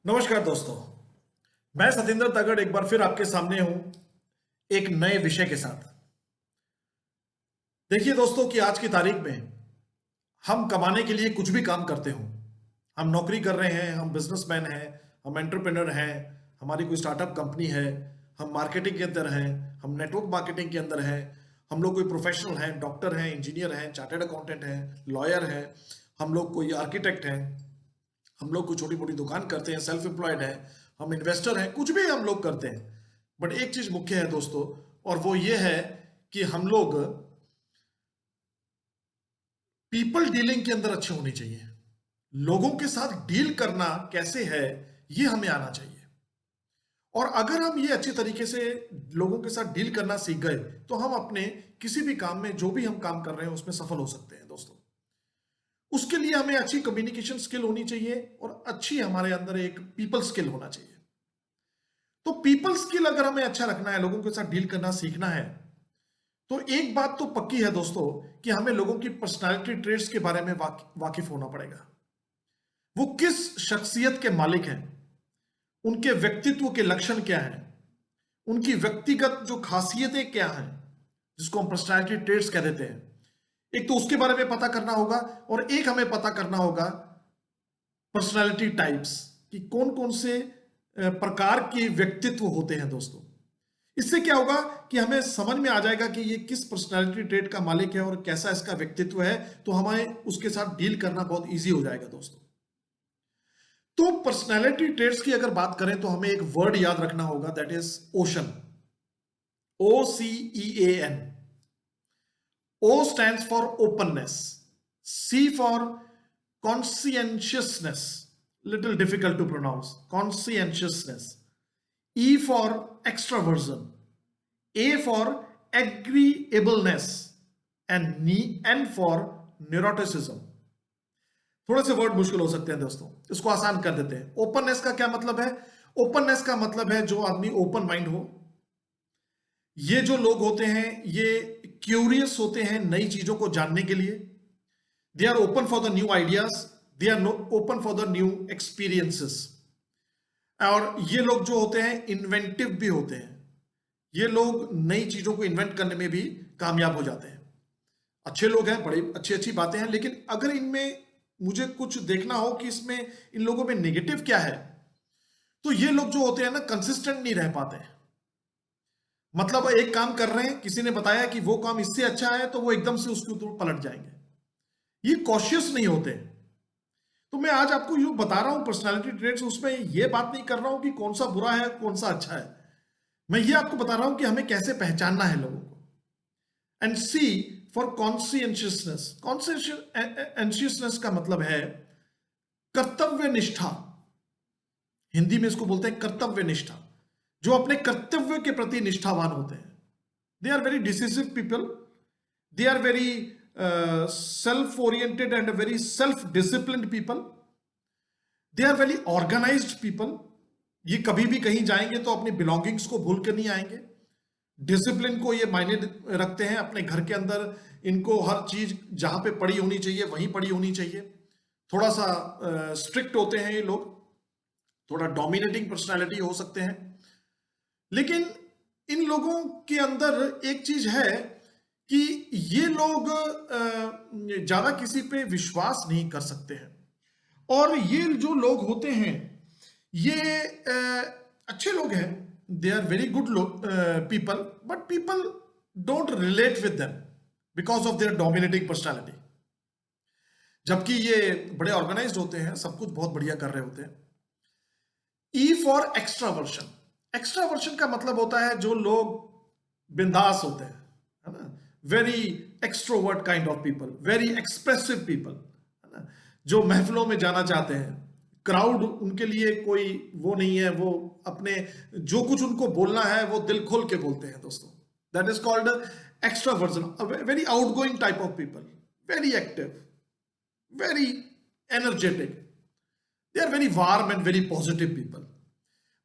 नमस्कार दोस्तों। मैं सतेंद्र तगड़ एक बार फिर आपके सामने हूं एक नए विषय के साथ। देखिए दोस्तों कि आज की तारीख में हम कमाने के लिए कुछ भी काम करते हो, हम नौकरी कर रहे हैं, हम बिजनेसमैन हैं, हम एंटरप्रेन्योर हैं, हमारी कोई स्टार्टअप कंपनी है, हम मार्केटिंग के अंदर हैं, हम नेटवर्क मार्केटिंग के अंदर हैं, हम लोग कोई प्रोफेशनल हैं, डॉक्टर हैं, इंजीनियर हैं, चार्टर्ड अकाउंटेंट हैं, लॉयर हैं, हम लोग कोई आर्किटेक्ट हैं, हम लोग कोई छोटी मोटी दुकान करते हैं, सेल्फ एम्प्लॉयड है, हम इन्वेस्टर हैं, कुछ भी हम लोग करते हैं। बट एक चीज मुख्य है दोस्तों, और वो ये है कि हम लोग पीपल डीलिंग के अंदर अच्छे होने चाहिए। लोगों के साथ डील करना कैसे है, ये हमें आना चाहिए। और अगर हम ये अच्छे तरीके से लोगों के साथ डील करना सीख गए तो हम अपने किसी भी काम में, जो भी हम काम कर रहे हैं, उसमें सफल हो सकते हैं दोस्तों। उसके लिए हमें अच्छी कम्युनिकेशन स्किल होनी चाहिए और अच्छी हमारे अंदर एक पीपल स्किल होना चाहिए। तो पीपल स्किल अगर हमें अच्छा रखना है, लोगों के साथ डील करना सीखना है, तो एक बात तो पक्की है दोस्तों कि हमें लोगों की पर्सनालिटी ट्रेट्स के बारे में वाकिफ होना पड़ेगा। वो किस शख्सियत के मालिक हैं, उनके व्यक्तित्व के लक्षण क्या हैं, उनकी व्यक्तिगत जो खासियतें क्या हैं, जिसको हम पर्सनालिटी ट्रेट्स कह देते हैं। एक तो उसके बारे में पता करना होगा, और एक हमें पता करना होगा पर्सनालिटी टाइप्स कि कौन कौन से प्रकार के व्यक्तित्व होते हैं दोस्तों। इससे क्या होगा कि हमें समझ में आ जाएगा कि ये किस पर्सनालिटी ट्रेट का मालिक है और कैसा इसका व्यक्तित्व है, तो हमें उसके साथ डील करना बहुत इजी हो जाएगा दोस्तों। तो पर्सनालिटी ट्रेट्स की अगर बात करें तो हमें एक वर्ड याद रखना होगा, that is ocean. OCEAN। O stands for openness. C for conscientiousness. Little difficult to pronounce. Conscientiousness. E for extraversion. A for agreeableness. And N for neuroticism. थोड़े से वर्ड मुश्किल हो सकते हैं दोस्तों, इसको आसान कर देते हैं। ओपननेस का क्या मतलब है? ओपननेस का मतलब है जो आदमी ओपन माइंड हो। ये जो लोग होते हैं ये क्यूरियस होते हैं नई चीजों को जानने के लिए। They are open for the new ideas, they are open for the new experiences. और ये लोग जो होते हैं इन्वेंटिव भी होते हैं। ये लोग नई चीजों को इन्वेंट करने में भी कामयाब हो जाते हैं। अच्छे लोग हैं, बड़ी अच्छी अच्छी बातें हैं, लेकिन अगर इनमें मुझे कुछ देखना हो कि इसमें इन लोगों में नेगेटिव क्या है, तो ये लोग जो होते हैं ना, कंसिस्टेंट नहीं रह पाते हैं। मतलब एक काम कर रहे हैं, किसी ने बताया कि वो काम इससे अच्छा है, तो वो एकदम से उसके ऊपर पलट जाएंगे। ये कॉशियस नहीं होते। तो मैं आज आपको जो बता रहा हूं पर्सनालिटी ट्रेट्स, उसमें ये बात नहीं कर रहा हूं कि कौन सा बुरा है कौन सा अच्छा है। मैं ये आपको बता रहा हूं कि हमें कैसे पहचानना है लोगों को। And C for कॉन्शियंशियसनेस। कॉन्शियंशियसनेस का मतलब है कर्तव्य निष्ठा। हिंदी में इसको बोलते हैं कर्तव्य निष्ठा। जो अपने कर्तव्य के प्रति निष्ठावान होते हैं, they are very decisive people, they are very self oriented and very self disciplined people, they are very organised people. ये कभी भी कहीं जाएंगे तो अपनी बिलोंगिंग्स को भूल कर नहीं आएंगे। डिसिप्लिन को ये मायने रखते हैं अपने घर के अंदर। इनको हर चीज जहां पे पड़ी होनी चाहिए वहीं पड़ी होनी चाहिए। थोड़ा सा स्ट्रिक्ट होते हैं ये लोग, थोड़ा डोमिनेटिंग पर्सनालिटी हो सकते हैं। लेकिन इन लोगों के अंदर एक चीज है कि ये लोग ज्यादा किसी पे विश्वास नहीं कर सकते हैं। और ये जो लोग होते हैं ये अच्छे लोग हैं, they are very good people, but people don't relate with them because of their dominating personality. जबकि ये बड़े ऑर्गेनाइज्ड होते हैं, सब कुछ बहुत बढ़िया कर रहे होते हैं। E for एक्स्ट्रावर्शन। एक्स्ट्रावर्शन का मतलब होता है जो लोग बिंदास होते हैं, है ना, very extrovert kind of people, very expressive people, है ना, जो महफिलों में जाना चाहते हैं। क्राउड उनके लिए कोई वो नहीं है, वो अपने जो कुछ उनको बोलना है वो दिल खोल के बोलते हैं दोस्तों। That is called extraversion. Very outgoing type of people, very active, very energetic, they are very warm and very positive people.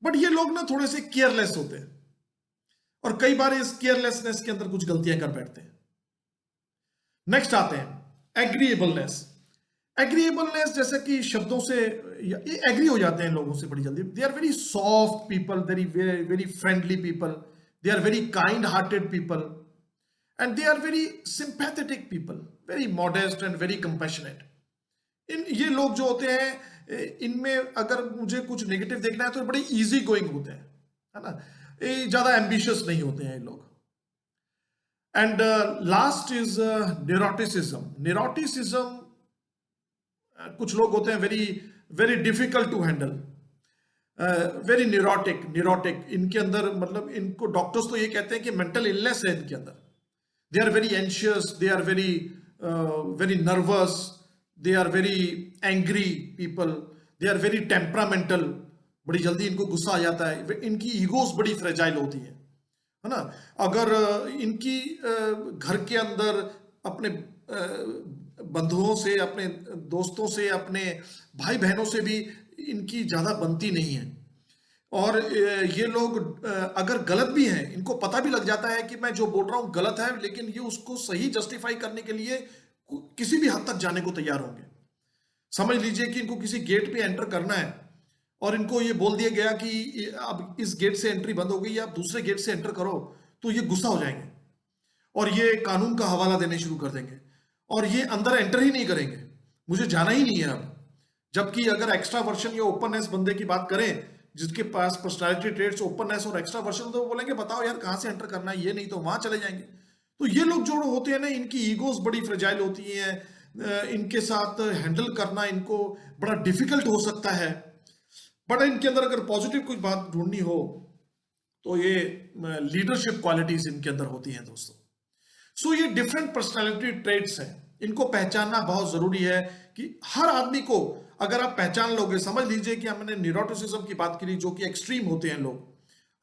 But ये लोग ना थोड़े से केयरलेस होते हैं, और कई बार इस केयरलेसनेस के अंदर कुछ गलतियां कर बैठते हैं। नेक्स्ट आते हैं एग्रीएबलनेस। एग्रीएबलनेस, जैसे कि शब्दों से ये एग्री हो जाते हैं लोगों से बड़ी जल्दी. They are very soft people, very very very friendly people, they are very kind hearted people, and they are very sympathetic people, very modest and very compassionate. इन ये लोग जो होते हैं, इनमें अगर मुझे कुछ नेगेटिव देखना है तो बड़े इजी गोइंग होते हैं, है ना. ये ज्यादा एम्बिशियस नहीं होते हैं ये लोग. And last is neuroticism. Neuroticism, कुछ लोग होते हैं very very difficult to handle, very neurotic इनके अंदर, मतलब इनको डॉक्टर्स तो ये कहते हैं कि मेंटल इलनेस है इनके अंदर. They are very anxious, they are very very nervous, they are very angry people, they are very temperamental. बड़ी जल्दी इनको गुस्सा आ जाता है. इनकी ईगोस बड़ी फ्रेजाइल होती है ना. अगर इनकी घर के अंदर अपने बंधुओं से, अपने दोस्तों से, अपने भाई बहनों से भी इनकी ज्यादा बनती नहीं है. और ये लोग अगर गलत भी हैं, इनको पता भी लग जाता है कि मैं जो बोल रहा हूं गलत है, लेकिन ये उसको सही जस्टिफाई करने के लिए किसी भी हद तक जाने को तैयार होंगे. समझ लीजिए कि इनको किसी गेट पे एंटर करना है और इनको ये बोल दिया गया कि अब इस गेट से एंट्री बंद हो गई, आप दूसरे गेट से एंटर करो, तो ये गुस्सा हो जाएंगे और ये कानून का हवाला देने शुरू कर देंगे और ये अंदर एंटर ही नहीं करेंगे. मुझे जाना ही नहीं है अब. जबकि अगर एक्स्ट्रा वर्शन या ओपननेस बंदे की बात करें, जिसके पास पर्सनालिटी ट्रेट्स ओपननेस और एक्स्ट्रा वर्शन, तो वो बोलेंगे बताओ यार कहां से एंटर करना है, ये नहीं तो वहां चले जाएंगे. तो ये लोग जो होते हैं ना, इनकी ईगोस बड़ी फ्रेजाइल होती हैं. इनके साथ हैंडल करना इनको बड़ा डिफिकल्ट हो सकता है. बट इनके अंदर अगर पॉजिटिव कुछ बात ढूंढनी हो तो ये लीडरशिप क्वालिटीज इनके अंदर होती हैं दोस्तों. सो ये डिफरेंट पर्सनालिटी ट्रेट्स हैं. इनको पहचानना बहुत जरूरी है कि हर आदमी को अगर आप पहचान लोगे, समझ लीजिए कि हमने न्यूरोटिसिज्म की बात करी, जो कि एक्सट्रीम होते हैं लोग,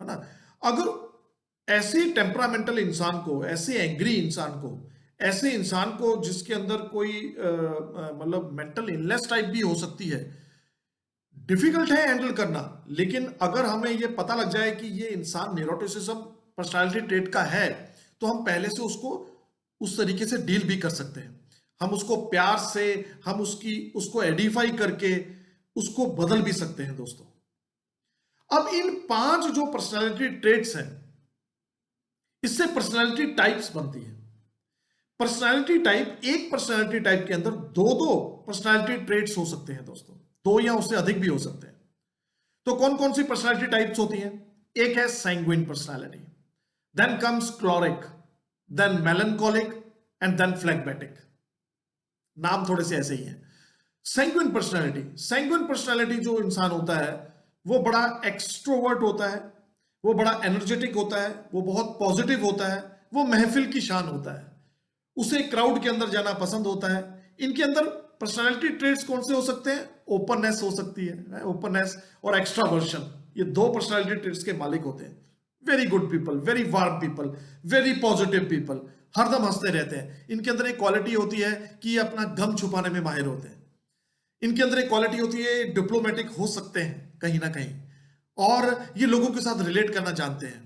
है ना. अगर ऐसे टेम्परामेंटल इंसान को, ऐसे एंग्री इंसान को, ऐसे इंसान को जिसके अंदर कोई मतलब मेंटल इलनेस टाइप भी हो सकती है, डिफिकल्ट है हैंडल करना. लेकिन अगर हमें ये पता लग जाए कि ये इंसान न्यूरोटिसिज्म पर्सनालिटी ट्रेट का है, तो हम पहले से उसको उस तरीके से डील भी कर सकते हैं. हम उसको प्यार से, हम उसको एडिफाई करके उसको बदल भी सकते हैं दोस्तों. अब इन 5 जो पर्सनालिटी ट्रेट्स हैं, इससे पर्सनालिटी टाइप्स बनती है. पर्सनालिटी टाइप, एक पर्सनालिटी टाइप के अंदर दो दो पर्सनालिटी ट्रेट्स हो सकते हैं दोस्तों, 2 या उससे अधिक भी हो सकते हैं. तो कौन कौन सी पर्सनालिटी टाइप्स होती हैं? एक है sanguine personality, then comes choleric, then melancholic and then phlegmatic. नाम थोड़े से ऐसे ही हैं. सैंग्विन पर्सनालिटी जो इंसान होता है, वो बड़ा एक्सट्रोवर्ट होता है, वो बड़ा एनर्जेटिक होता है, वो बहुत पॉजिटिव होता है, वो महफिल की शान होता है, उसे क्राउड के अंदर जाना पसंद होता है. इनके अंदर पर्सनालिटी ट्रेट्स कौन से हो सकते हैं? ओपननेस हो सकती है, ओपननेस और एक्स्ट्रावर्शन, ये 2 पर्सनालिटी ट्रेट्स के मालिक होते हैं. Very good people, very warm people, very positive people, हरदम हंसते रहते हैं. इनके अंदर एक क्वालिटी होती है कि ये अपना गम छुपाने में माहिर होते हैं. इनके अंदर एक क्वालिटी होती है, डिप्लोमेटिक हो सकते हैं कहीं ना कहीं, और ये लोगों के साथ रिलेट करना जानते हैं.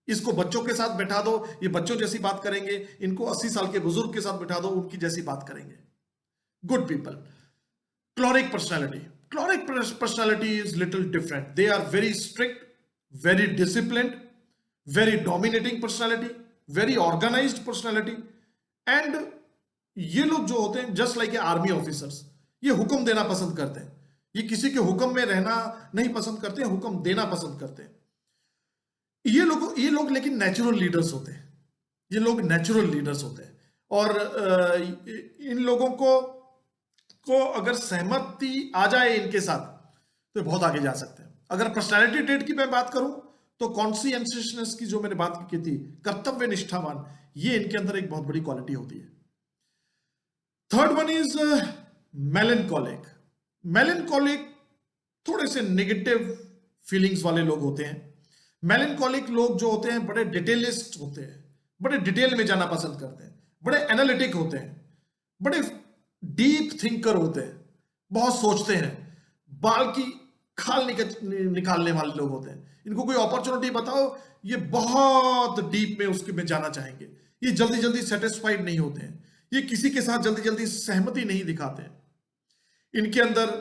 इसको बच्चों के साथ बैठा दो, ये बच्चों जैसी बात करेंगे. इनको 80 साल के बुजुर्ग के साथ बैठा दो, उनकी जैसी बात करेंगे. Good people. Choleric personality. Choleric personality is little different. They are very strict, very disciplined, very dominating personality, very organised personality. And ये लोग जो होते हैं just like a army officers, ये हुक्म देना पसंद करते हैं. ये किसी के हुक्म में रहना नहीं पसंद करते, हुक्म देना पसंद करते हैं. ये लोग लेकिन नेचुरल लीडर्स होते हैं. ये लोग नेचुरल लीडर्स होते हैं. और इन लोगों को अगर सहमति आ जाए इनके साथ, तो बहुत आगे जा सकते हैं. अगर पर्सनालिटी ट्रेट की मैं बात करूं, तो कॉन्सियंशियसनेस की जो मैंने बात की थी, कर्तव्य निष्ठावान, ये इनके अंदर एक बहुत बड़ी क्वालिटी होती है. Third one is melancholic. Melancholic थोड़े से नेगेटिव फीलिंग्स वाले लोग होते हैं. मेलनकॉलिक लोग जो होते हैं बड़े डिटेलिस्ट होते हैं, बड़े डिटेल में जाना पसंद करते हैं, बड़े एनालिटिक होते हैं, बड़े डीप थिंकर होते हैं, बहुत सोचते हैं, बाल की खाल निकालने वाले लोग होते हैं. इनको कोई अपॉर्चुनिटी बताओ, ये बहुत डीप में उसके में जाना चाहेंगे. ये जल्दी जल्दी सेटिस्फाइड नहीं होते हैं. ये किसी के साथ जल्दी जल्दी सहमति नहीं दिखाते हैं. इनके अंदर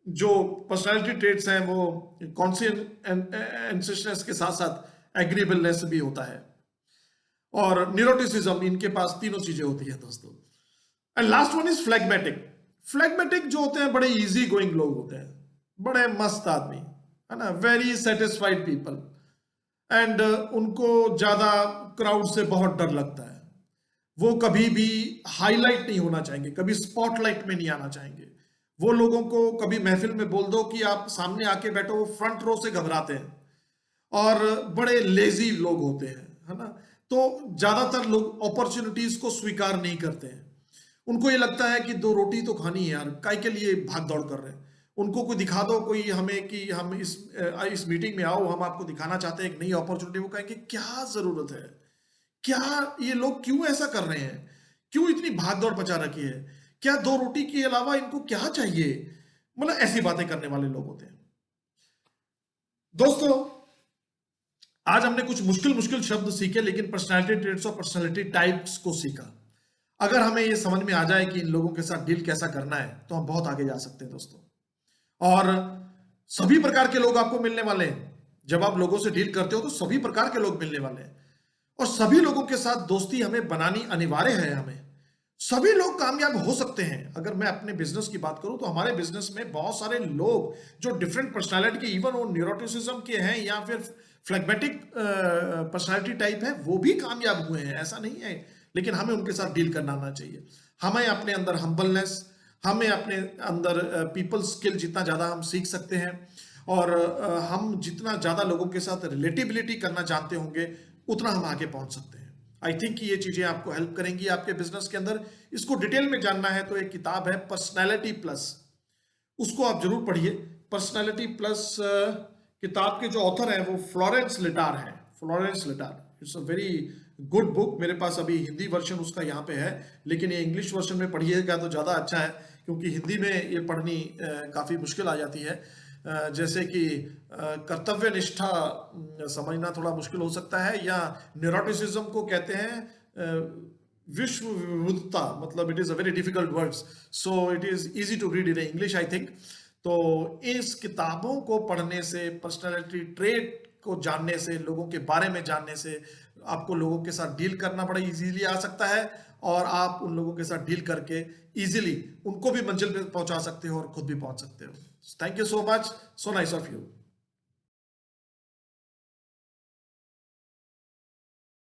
जो पर्सनालिटी ट्रेट्स हैं वो कॉन्शियसनेस के साथ साथ एग्रीबलनेस भी होता है, और न्यूरोटिसिज्म, इनके पास तीनों चीजें होती हैं दोस्तों। And last one is phlegmatic. Phlegmatic जो होते हैं बड़े इजी गोइंग लोग होते हैं, बड़े मस्त आदमी, है ना, वेरी सेटिस्फाइड पीपल, एंड उनको ज्यादा क्राउड से बहुत डर लगता है। वो कभी भी हाईलाइट नहीं होना चाहेंगे, कभी स्पॉटलाइट में नहीं आना चाहेंगे। वो लोगों को कभी महफिल में बोल दो कि आप सामने आके बैठो, वो फ्रंट रो से घबराते हैं, और बड़े लेजी लोग होते हैं, है ना। तो ज्यादातर लोग अपॉर्चुनिटीज को स्वीकार नहीं करते हैं। उनको ये लगता है कि दो रोटी तो खानी है यार, काय के लिए भाग दौड़ कर रहे हैं। उनको कोई दिखा दो कोई हमें कि हम इस मीटिंग में आओ, हम आपको दिखाना चाहते हैं एक नई अपॉर्चुनिटी, वो कहेंगे क्या जरूरत है, क्या ये लोग क्यों ऐसा कर रहे हैं, क्यों इतनी भाग दौड़ मचा रखी है, क्या दो रोटी के अलावा इनको क्या चाहिए, मतलब ऐसी बातें करने वाले लोग होते हैं। दोस्तों, आज हमने कुछ मुश्किल मुश्किल शब्द सीखे, लेकिन पर्सनालिटी ट्रेट्स और पर्सनालिटी टाइप्स को सीखा। अगर हमें ये समझ में आ जाए कि इन लोगों के साथ डील कैसा करना है, तो हम बहुत आगे जा सकते हैं दोस्तों। और सभी प्रकार के लोग आपको मिलने वाले हैं। जब आप लोगों से डील करते हो तो सभी प्रकार के लोग मिलने वाले हैं, और सभी लोगों के साथ दोस्ती हमें बनानी अनिवार्य है। हमें सभी लोग कामयाब हो सकते हैं। अगर मैं अपने बिजनेस की बात करूं तो हमारे बिजनेस में बहुत सारे लोग जो डिफरेंट पर्सनालिटी के, इवन वो न्यूरोटिसिज्म के हैं या फिर फ्लेगमेटिक पर्सनालिटी टाइप है, वो भी कामयाब हुए हैं, ऐसा नहीं है। लेकिन हमें उनके साथ डील करना आना चाहिए। हमें अपने अंदर हम्बलनेस, हमें अपने अंदर पीपल स्किल जितना ज़्यादा हम सीख सकते हैं, और हम जितना ज़्यादा लोगों के साथ रिलेटिबिलिटी करना जानते होंगे, उतना हम आगे पहुंच सकते हैं। आई थिंक कि ये चीज़ें आपको हेल्प करेंगी आपके बिजनेस के अंदर। इसको डिटेल में जानना है तो एक किताब है पर्सनैलिटी प्लस, उसको आप जरूर पढ़िए। पर्सनैलिटी प्लस किताब के जो ऑथर हैं वो फ्लोरेंस लिटार हैं, Florence litre. It's a very good book. मेरे पास अभी हिंदी वर्जन उसका यहाँ पे है, लेकिन ये इंग्लिश वर्जन में पढ़िएगा तो ज़्यादा अच्छा है, क्योंकि हिंदी में ये पढ़नी काफ़ी मुश्किल आ जाती है। जैसे कि कर्तव्य निष्ठा समझना थोड़ा मुश्किल हो सकता है, या न्यूरोटिसिज्म को कहते हैं विश्व विविधता, मतलब it is a very difficult words, so it is easy to read in English I think. तो इस किताबों को पढ़ने से, पर्सनालिटी ट्रेट को जानने से, लोगों के बारे में जानने से आपको लोगों के साथ डील करना बड़ा इजीली आ सकता है, और आप उन लोगों के साथ डील करके इजीली उनको भी मंजिल पे पहुंचा सकते हो और खुद भी पहुंच सकते हो। Thank you so much, so nice of you.